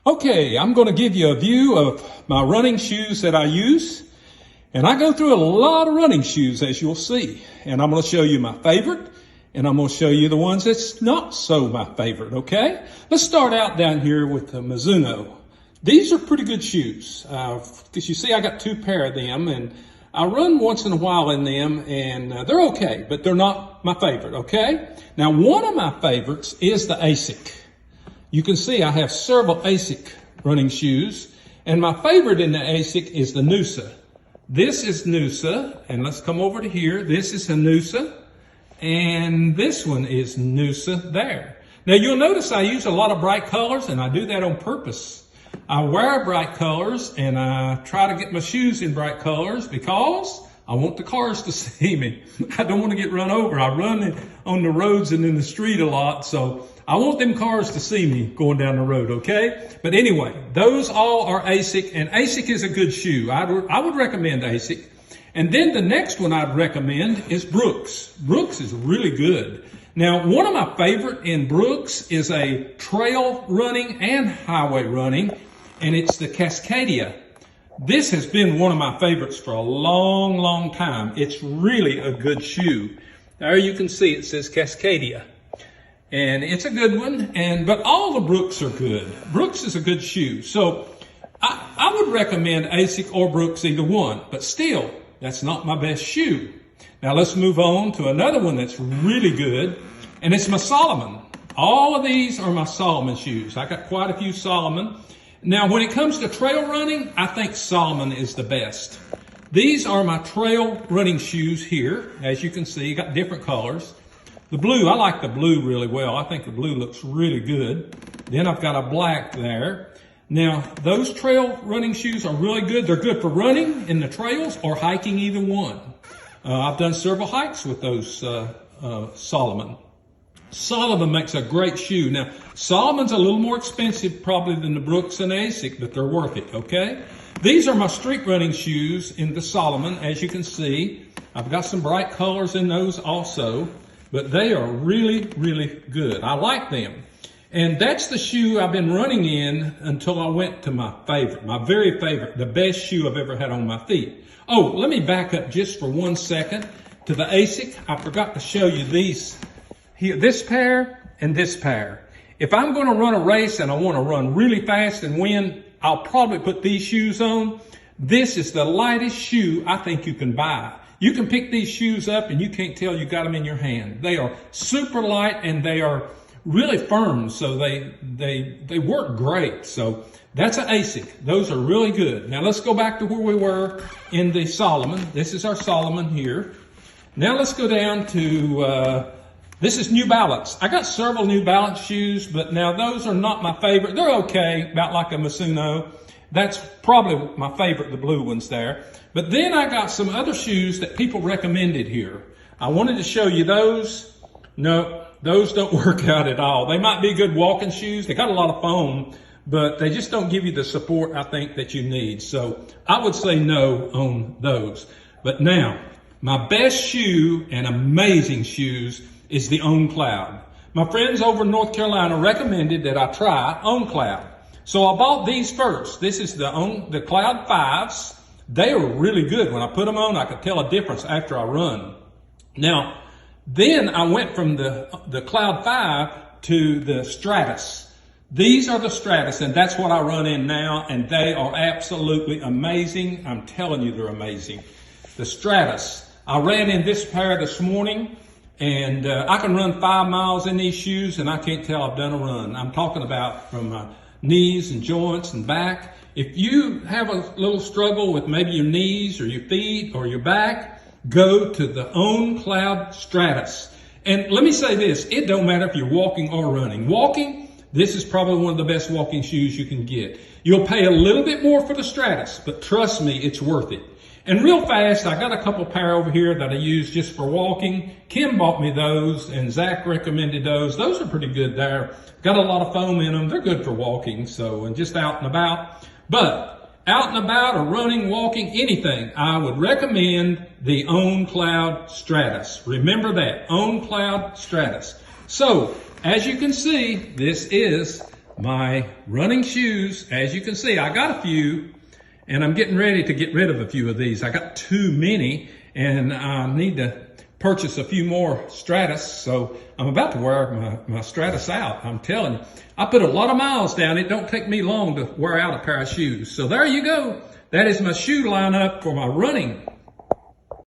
Okay, I'm going to give you a view of my running shoes that I use. And I go through a lot of running shoes, as you'll see. And I'm going to show you my favorite, and I'm going to show you the ones that's not so my favorite, okay? Let's start out down here with the Mizuno. These are pretty good shoes. Because you see, I got two pair of them, and I run once in a while in them, and they're okay, but they're not my favorite, okay? Now, one of my favorites is the Asics. You can see I have several Asics running shoes, and my favorite in the Asics is the Noosa. This is Noosa, and let's come over to here. This is a Noosa, and this one is Noosa there. Now you'll notice I use a lot of bright colors, and I do that on purpose. I wear bright colors, and I try to get my shoes in bright colors because I want the cars to see me. I don't want to get run over. I run on the roads and in the street a lot, so I want them cars to see me going down the road, okay? But anyway, those all are Asics, and Asics is a good shoe. I would recommend Asics. And then the next one I'd recommend is Brooks. Brooks is really good. Now, one of my favorite in Brooks is a trail running and highway running, and it's the Cascadia. This has been one of my favorites for a long, long time. It's really a good shoe. There you can see it says Cascadia. And it's a good one, but all the Brooks are good. Brooks is a good shoe. So I would recommend Asics or Brooks, either one, but still, that's not my best shoe. Now let's move on to another one that's really good, and it's my Salomon. All of these are my Salomon shoes. I got quite a few Salomon. Now when it comes to trail running, I think Salomon is the best. These are my trail running shoes here. As you can see, got different colors. The blue, I like the blue really well. I think the blue looks really good. Then I've got a black there. Now, those trail running shoes are really good. They're good for running in the trails or hiking, either one. I've done several hikes with those Salomon. Salomon makes a great shoe. Now, Salomon's a little more expensive probably than the Brooks and Asics, but they're worth it, okay? These are my street running shoes in the Salomon, as you can see. I've got some bright colors in those also. But they are really, really good. I like them. And that's the shoe I've been running in until I went to my favorite, my very favorite, the best shoe I've ever had on my feet. Oh, let me back up just for 1 second to the Asics. I forgot to show you these here, this pair and this pair. If I'm going to run a race and I want to run really fast and win, I'll probably put these shoes on. This is the lightest shoe I think you can buy. You can pick these shoes up and you can't tell you got them in your hand. They are super light and they are really firm, so they work great. So that's an Asics. Those are really good. Now let's go back to where we were in the Salomon. This is our Salomon here. Now let's go down to, this is New Balance. I got several New Balance shoes, but now those are not my favorite. They're okay, about like a Mizuno. That's probably my favorite, the blue ones there. But then I got some other shoes that people recommended here. I wanted to show you those. No, those don't work out at all. They might be good walking shoes. They got a lot of foam, but they just don't give you the support I think that you need. So I would say no on those. But now, my best shoe and amazing shoes is the On Cloud. My friends over in North Carolina recommended that I try On Cloud. So I bought these first. This is the Cloud 5s. They were really good. When I put them on, I could tell a difference after I run. Now, then I went from the Cloud 5 to the Stratus. These are the Stratus, and that's what I run in now, and they are absolutely amazing. I'm telling you, they're amazing. The Stratus. I ran in this pair this morning, and I can run 5 miles in these shoes, and I can't tell I've done a run. I'm talking about from my knees and joints and back. If you have a little struggle with maybe your knees or your feet or your back, go to the On Cloud Stratus. And let me say this, it don't matter if you're walking or running. Walking, this is probably one of the best walking shoes you can get. You'll pay a little bit more for the Stratus, but trust me, it's worth it. And real fast, I got a couple pair over here that I use just for walking. Kim bought me those, and Zach recommended those. Those are pretty good there. Got a lot of foam in them. They're good for walking, so, and just out and about. But out and about or running, walking, anything, I would recommend the On Cloud Stratus. Remember that, On Cloud Stratus. So, as you can see, this is my running shoes. As you can see, I got a few, and I'm getting ready to get rid of a few of these. I got too many, and I need to purchase a few more Stratus. So I'm about to wear my Stratus out. I'm telling you, I put a lot of miles down. It don't take me long to wear out a pair of shoes. So there you go. That is my shoe lineup for my running